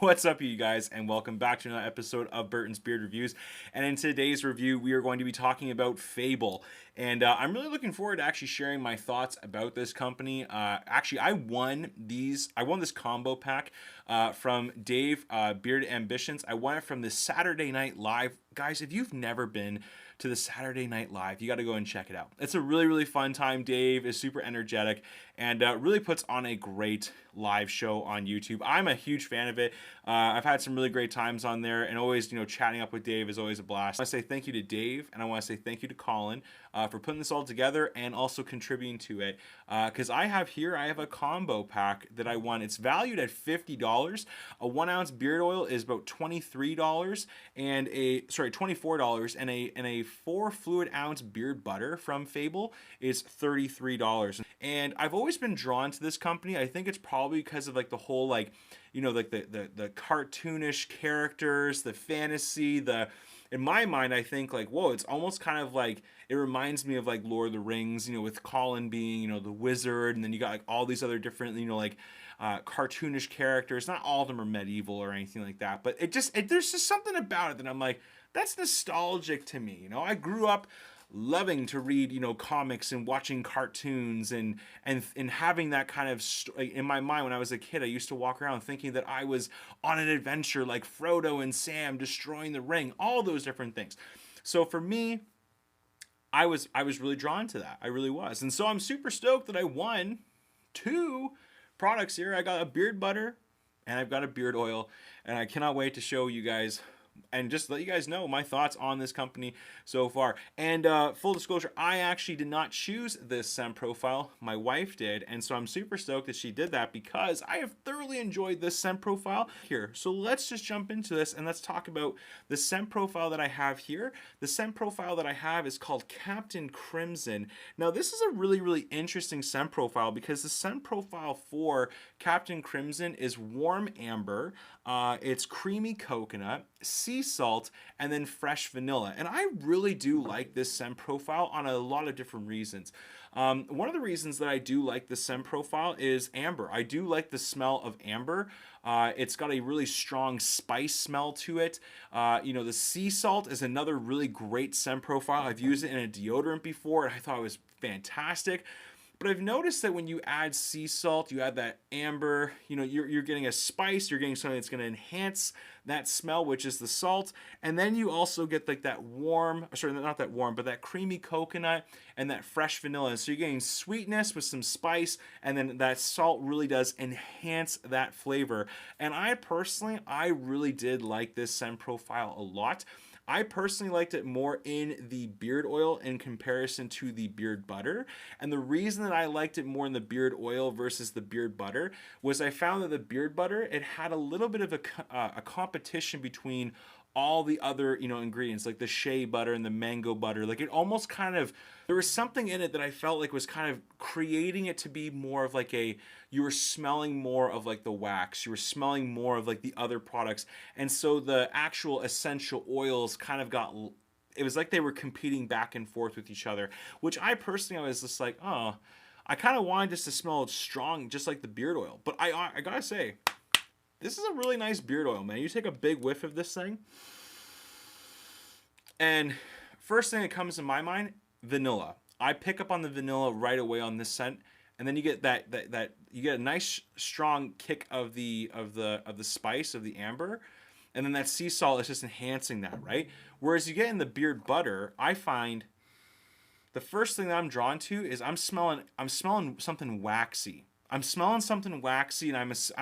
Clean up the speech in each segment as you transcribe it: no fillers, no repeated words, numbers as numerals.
What's up, you guys, and welcome back to another episode of Burton's Beard Reviews. And in today's review, we are going to be talking about FABLE. And I'm really looking forward to actually sharing my thoughts about this company. Actually, I won this combo pack from Dave Beard Ambitions. I won it from the Saturday Night Live. Guys, if you've never been to the Saturday Night Live, you got to go and check it out. It's a really, really fun time. Dave is super energetic and really puts on a great live show on YouTube. I'm a huge fan of it. I've had some really great times on there, and always, chatting up with Dave is always a blast. I want to say thank you to Dave, and I want to say thank you to Colin for putting this all together and also contributing to it. Because I have a combo pack that I won. It's valued at $50. A 1 ounce beard oil is about $23, and $24, and a 4 fluid ounce beard butter from FABLE is $33. And I've always been drawn to this company. I think it's probably because of like the whole the cartoonish characters, the fantasy, in my mind, I think like, whoa, it's almost kind of like, it reminds me of like Lord of the Rings, with Colin being, the wizard, and then you got like all these other different, cartoonish characters. Not all of them are medieval or anything like that, but there's just something about it that I'm like, that's nostalgic to me. I grew up loving to read, comics and watching cartoons and having that kind of in my mind. When I was a kid, I used to walk around thinking that I was on an adventure like Frodo and Sam destroying the ring, all those different things. So for me, I was really drawn to that. I really was. And so I'm super stoked that I won 2 products here. I got a beard butter and I've got a beard oil, and I cannot wait to show you guys and just let you guys know my thoughts on this company so far. And full disclosure, I actually did not choose this scent profile. My wife did, and so I'm super stoked that she did that because I have thoroughly enjoyed this scent profile here. So let's just jump into this and let's talk about the scent profile that I have here. The scent profile that I have is called Captain Crimson. Now, this is a really, really interesting scent profile because the scent profile for Captain Crimson is warm amber, it's creamy coconut, sea salt, and then fresh vanilla. And I really do like this scent profile on a lot of different reasons. One of the reasons that I do like the scent profile is amber. I do like the smell of amber. It's got a really strong spice smell to it. The sea salt is another really great scent profile. I've used it in a deodorant before, and I thought it was fantastic. But I've noticed that when you add sea salt, you add that amber, you're getting a spice, you're getting something that's going to enhance that smell, which is the salt. And then you also get like that warm, sorry, not that warm, but that creamy coconut and that fresh vanilla. And so you're getting sweetness with some spice, and then that salt really does enhance that flavor. And I really did like this scent profile a lot. I personally liked it more in the beard oil in comparison to the beard butter. And the reason that I liked it more in the beard oil versus the beard butter was I found that the beard butter, it had a little bit of a competition between all the other ingredients, like the shea butter and the mango butter. Like, it almost kind of, there was something in it that I felt like was kind of creating it to be more of like you were smelling more of like the wax, you were smelling more of like the other products. And so the actual essential oils kind of it was like they were competing back and forth with each other, which I was just like, oh, I kind of wanted this to smell strong just like the beard oil. But I gotta say, this is a really nice beard oil, man. You take a big whiff of this thing, and first thing that comes to my mind, vanilla. I pick up on the vanilla right away on this scent, and then you get that you get a nice strong kick of the spice of the amber, and then that sea salt is just enhancing that, right? Whereas you get in the beard butter, I find the first thing that I'm drawn to is I'm smelling something waxy. I'm smelling something waxy, and I'm just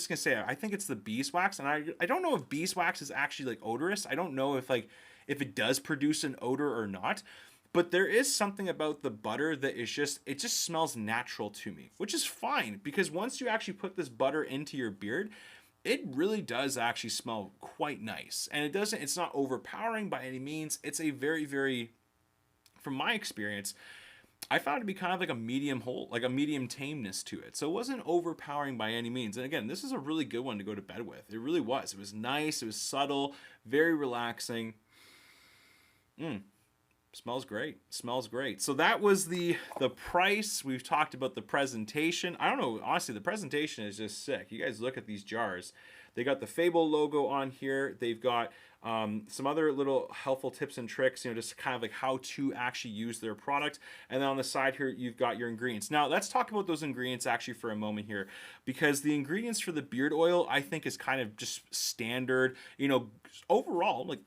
gonna say I think it's the beeswax, and I don't know if beeswax is actually like odorous. I don't know if it does produce an odor or not, but there is something about the butter that is it just smells natural to me, which is fine because once you actually put this butter into your beard, it really does actually smell quite nice, and it's not overpowering by any means. It's a very, very, from my experience, I found it to be kind of like a medium tameness to it. So it wasn't overpowering by any means. And again, this is a really good one to go to bed with. It really was. It was nice. It was subtle, very relaxing. Smells great. Smells great. So that was the price. We've talked about the presentation. I don't know. Honestly, the presentation is just sick. You guys look at these jars. They got the FABLE logo on here. They've got some other little helpful tips and tricks, just kind of like how to actually use their product. And then on the side here, you've got your ingredients. Now, let's talk about those ingredients actually for a moment here, because the ingredients for the beard oil, I think, is kind of just standard, overall, like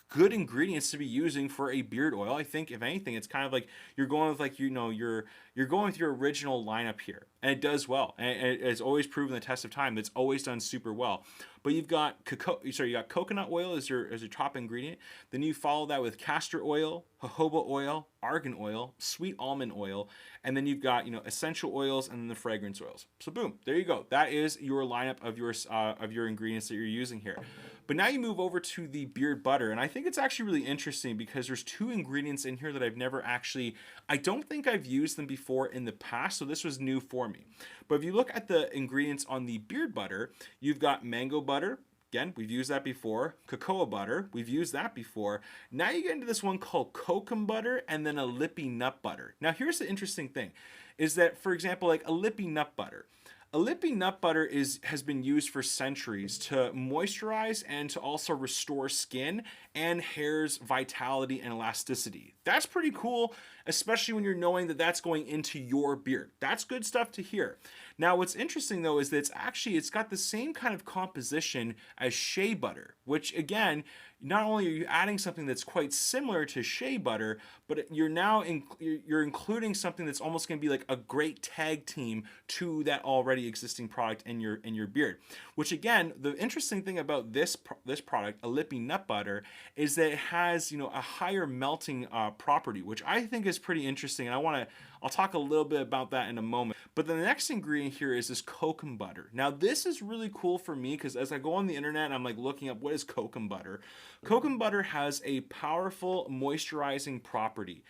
good ingredients to be using for a beard oil. I think if anything, it's kind of like you're going with like you're going with your original lineup here, and it does well, and it's always proven the test of time. That's always done super well. But you've got you got coconut oil as your top ingredient. Then you follow that with castor oil, jojoba oil, argan oil, sweet almond oil, and then you've got essential oils and then the fragrance oils. So boom, there you go. That is your lineup of your ingredients that you're using here. But now you move over to the beard butter, and I think it's actually really interesting because there's two ingredients in here that I've never actually, I don't think I've used them before in the past, so this was new for me. But if you look at the ingredients on the beard butter, you've got mango butter. Again, we've used that before. Cocoa butter, we've used that before. Now you get into this one called kokum butter and then a lippy nut butter. Now here's the interesting thing, is that, for example, like a lippy nut butter. A lippy nut butter has been used for centuries to moisturize and to also restore skin and hair's vitality and elasticity. That's pretty cool, especially when you're knowing that that's going into your beard. That's good stuff to hear. Now, what's interesting though is that it's got the same kind of composition as shea butter, which again, not only are you adding something that's quite similar to shea butter, but you're including something that's almost going to be like a great tag team to that already existing product in your beard. Which again, the interesting thing about this product, a lippy nut butter, is that it has a higher melting property, which I think is pretty interesting. And I'll talk a little bit about that in a moment. But the next ingredient here is this kokum butter. Now this is really cool for me because as I go on the internet and I'm like looking up what is kokum butter. Kokum butter has a powerful moisturizing property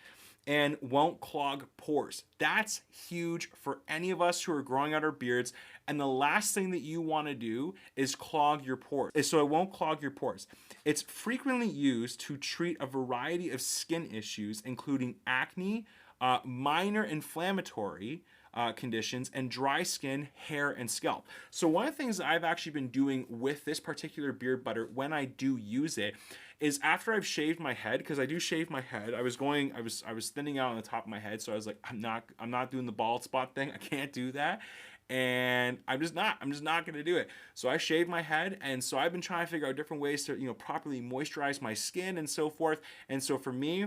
and won't clog pores. That's huge for any of us who are growing out our beards. And the last thing that you want to do is clog your pores. So it won't clog your pores. It's frequently used to treat a variety of skin issues, including acne, minor inflammatory conditions, and dry skin, hair, and scalp. So one of the things that I've actually been doing with this particular beard butter when I do use it is after I've shaved my head, because I do shave my head. I was thinning out on the top of my head, so I was like, I'm not doing the bald spot thing. I can't do that. And I'm just not going to do it. So I shaved my head, and so I've been trying to figure out different ways to properly moisturize my skin and so forth. And so for me,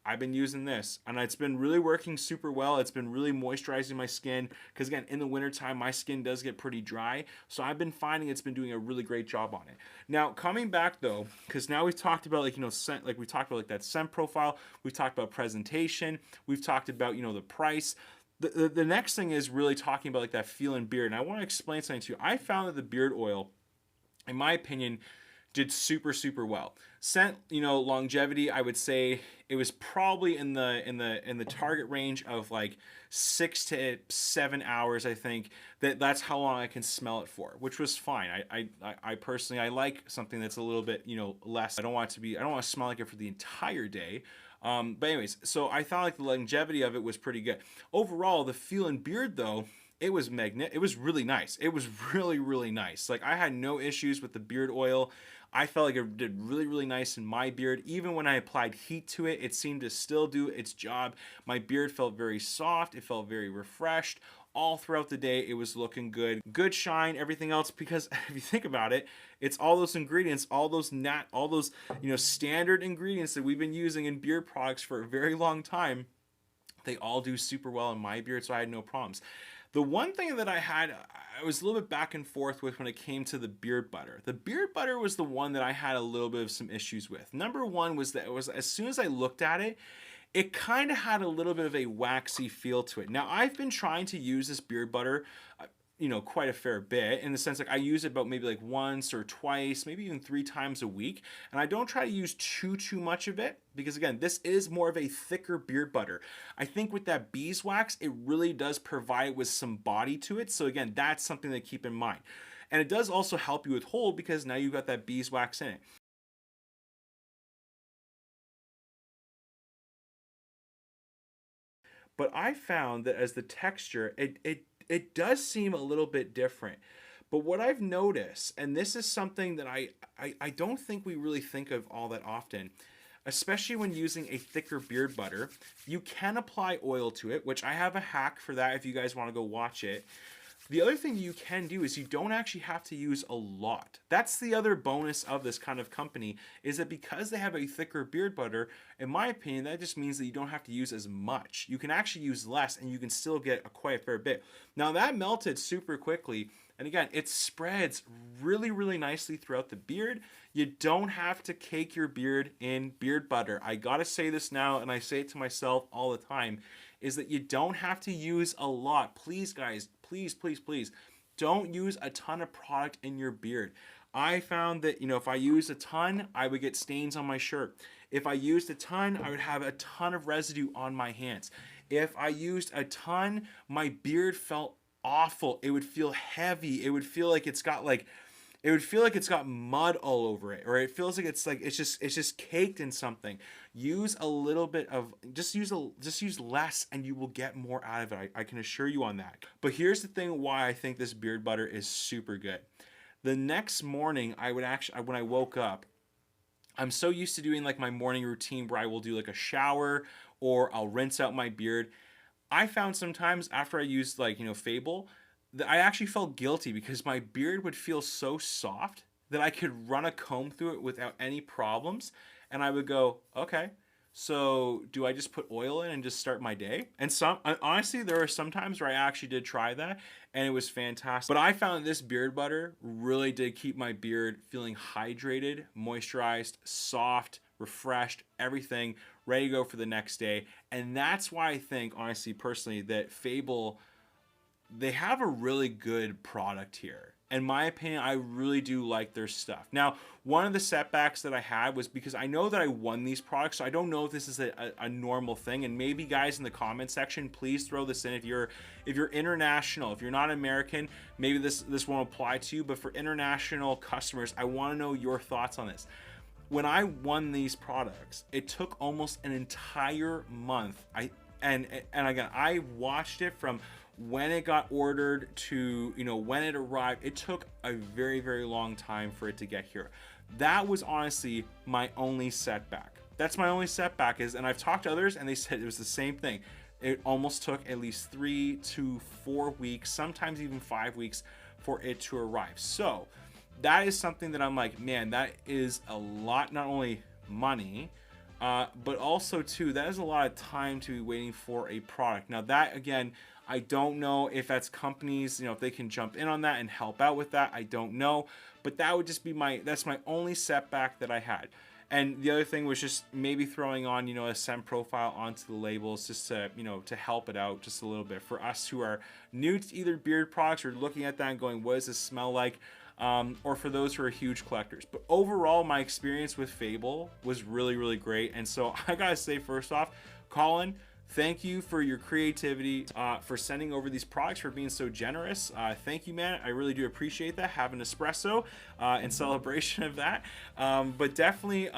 I've been using this, and it's been really working super well. It's been really moisturizing my skin because, again, in the wintertime, my skin does get pretty dry. So I've been finding it's been doing a really great job on it. Now, coming back though, because now we've talked about scent, like we talked about like that scent profile. We've talked about presentation. We've talked about the price. The next thing is really talking about like that feel and beard. And I want to explain something to you. I found that the beard oil, in my opinion, did super well. Scent, longevity, I would say it was probably in the target range of like 6 to 7 hours. I think that's how long I can smell it for, which was fine. I personally, I like something that's a little bit less. I don't want to smell like it for the entire day. But anyways, so I thought like the longevity of it was pretty good. Overall, the feel and beard though, it was it was really nice. It was really nice. Like I had no issues with the beard oil. I felt like it did really nice in my beard. Even when I applied heat to it, it seemed to still do its job. My beard felt very soft. It felt very refreshed. All throughout the day, it was looking good. Good shine, everything else, because if you think about it, it's all those ingredients, all those standard ingredients that we've been using in beard products for a very long time. They all do super well in my beard, so I had no problems. The one thing that I was a little bit back and forth with when it came to the beard butter. The beard butter was the one that I had a little bit of some issues with. Number one was that it was, as soon as I looked at it, it kind of had a little bit of a waxy feel to it. Now, I've been trying to use this beard butter, quite a fair bit, in the sense like I use it about maybe like once or twice, maybe even 3 times a week. And I don't try to use too much of it because, again, this is more of a thicker beard butter. I think with that beeswax, it really does provide it with some body to it. So again, that's something to keep in mind. And it does also help you with hold because now you've got that beeswax in it. But I found that as the texture, it does seem a little bit different. But what I've noticed, and this is something that I don't think we really think of all that often, especially when using a thicker beard butter, you can apply oil to it, which I have a hack for that if you guys want to go watch it. The other thing you can do is you don't actually have to use a lot. That's the other bonus of this kind of company, is that because they have a thicker beard butter, in my opinion, that just means that you don't have to use as much. You can actually use less and you can still get quite a fair bit. Now that melted super quickly, and again, it spreads really, really nicely throughout the beard. You don't have to cake your beard in beard butter. I gotta say this now, and I say it to myself all the time, is that you don't have to use a lot. Please, guys, please, please, please, don't use a ton of product in your beard. I found that, if I used a ton, I would get stains on my shirt. If I used a ton, I would have a ton of residue on my hands. If I used a ton, my beard felt awful. It would feel heavy. It would feel like it's got mud all over it, or it feels like it's just caked in something. Use a little bit of, just use less, and you will get more out of it. I can assure you on that. But here's the thing why I think this beard butter is super good. The next morning, when I woke up, I'm so used to doing like my morning routine where I will do like a shower or I'll rinse out my beard. I found sometimes after I used FABLE, that I actually felt guilty because my beard would feel so soft that I could run a comb through it without any problems. And I would go, okay, so do I just put oil in and just start my day? And honestly, there were some times where I actually did try that and it was fantastic. But I found this beard butter really did keep my beard feeling hydrated, moisturized, soft, refreshed, everything ready to go for the next day. And that's why I think, honestly, personally, that FABLE, they have a really good product here. In my opinion, I really do like their stuff. Now, one of the setbacks that I had was because I know that I won these products, so I don't know if this is a normal thing. And maybe guys in the comment section, please throw this in. If you're international, if you're not American, maybe this won't apply to you. But for international customers, I want to know your thoughts on this. When I won these products, it took almost an entire month. And again, I watched it from when it got ordered to when it arrived. It took a very, very long time for it to get here. That was honestly my only setback. That's my only setback and I've talked to others and they said it was the same thing. It almost took at least 3 to 4 weeks, sometimes even 5 weeks for it to arrive. So that is something that I'm like, man, that is a lot, not only money, but also too, that is a lot of time to be waiting for a product. Now that, again, I don't know if that's companies, if they can jump in on that and help out with that. I don't know, but that would just be that's my only setback that I had. And the other thing was just maybe throwing on, a scent profile onto the labels just to, to help it out just a little bit for us who are new to either beard products or looking at that and going, what does this smell like? Or for those who are huge collectors. But overall, my experience with FABLE was really, really great. And so I gotta say, first off, Colin, thank you for your creativity, for sending over these products, for being so generous. Thank you, man. I really do appreciate that. Have an espresso in celebration of that. But definitely,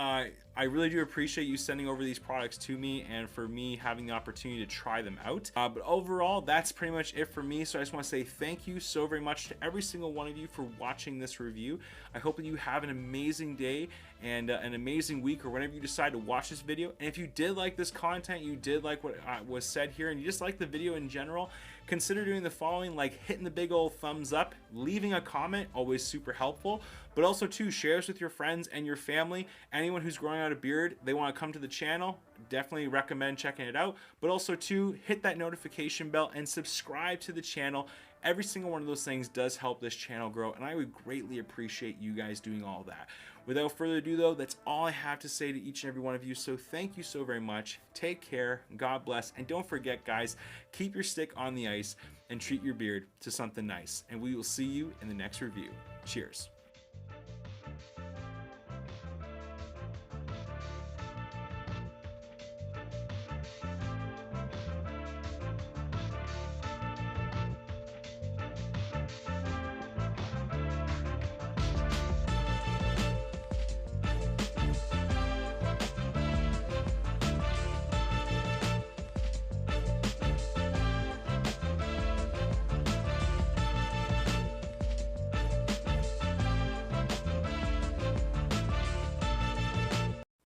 I really do appreciate you sending over these products to me and for me having the opportunity to try them out. But overall, that's pretty much it for me. So I just want to say thank you so very much to every single one of you for watching this review. I hope that you have an amazing day and an amazing week, or whenever you decide to watch this video. And if you did like this content, you did like what was said here, and you just like the video in general, consider doing the following, like hitting the big old thumbs up, leaving a comment, always super helpful, but also too, share this with your friends and your family. Anyone who's growing out a beard, they want to come to the channel, definitely recommend checking it out. But also too, hit that notification bell and subscribe to the channel. Every single one of those things does help this channel grow, and I would greatly appreciate you guys doing all that. Without further ado though, that's all I have to say to each and every one of you. So thank you so very much. Take care, God bless, and don't forget, guys, keep your stick on the ice and treat your beard to something nice. And we will see you in the next review. Cheers.